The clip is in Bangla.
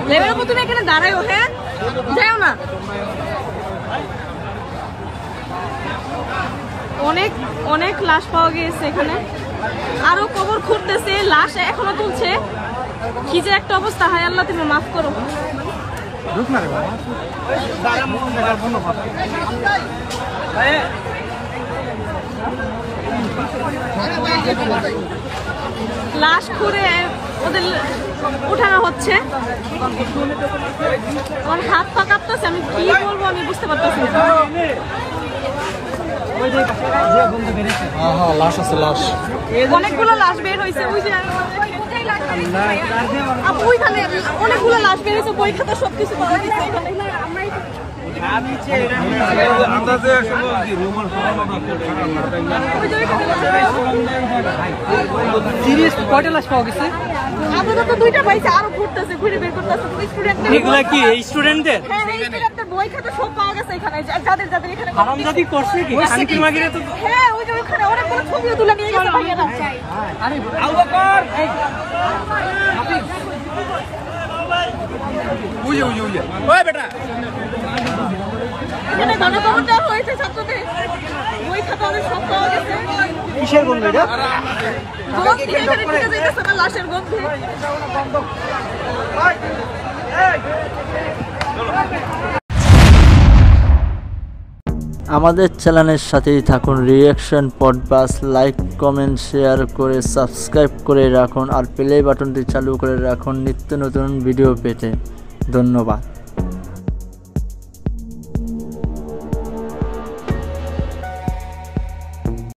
লেভেলের মতো তুমি এখানে দাঁড়াও, হ্যাঁ যাও না। অনেক অনেক লাশ পাওয়া গিয়েছে এখানে, আরো কবর খুঁড়তেছে, লাশ এখনো তুলছে। কি যে একটা অবস্থা, হায় আল্লাহ তুমি মাফ করো। লাশ খুঁড়ে ওদের উঠানো হচ্ছে। আমার হাত পা কাঁপতেছে, আমি কি বলবো আমি বুঝতে পারতেছি না। অনেকগুলো লাশ বের হয়েছে, ওইখানে অনেকগুলো লাশ বের হয়েছে, বই খাতা সবকিছু পাওয়া গেছে এখানে। কয়টা লাশ পাওয়া গেছে? আপাতত দুইটা পাইছে, আরো ঘুরতেছে, ঘুরে বের করতেছে। এগুলা কি স্টুডেন্টদের? হ্যাঁ, স্টুডেন্টদের বই খাতা সব পাওয়া গেছে এখানে, যাদের যাদের এখানে হারামজাদি করছে কি? শান্তির মাগিরে তো হ্যাঁ, ওই যে ওখানে অনেকগুলো ছবিও তুলে নিয়ে গেছে ভাইয়ারা। আরে আবু বকর উইয়ে ওই বেটা এখানে গণকবর দেওয়া হয়েছে ছাত্রদের, বই খাতা ওদের সব পাওয়া গেছে। কিসের গন্ধ এটা? গন্ধ এখানে ঢুকে যাইতেছে না, লাশের গন্ধ। আমাদের চ্যানেলের সাথেই থাকুন। Reaction podcast like comment share করে সাবস্ক্রাইব করে রাখুন আর প্লে বাটনটি চালু করে রাখুন নিত্য নতুন ভিডিও পেতে। ধন্যবাদ।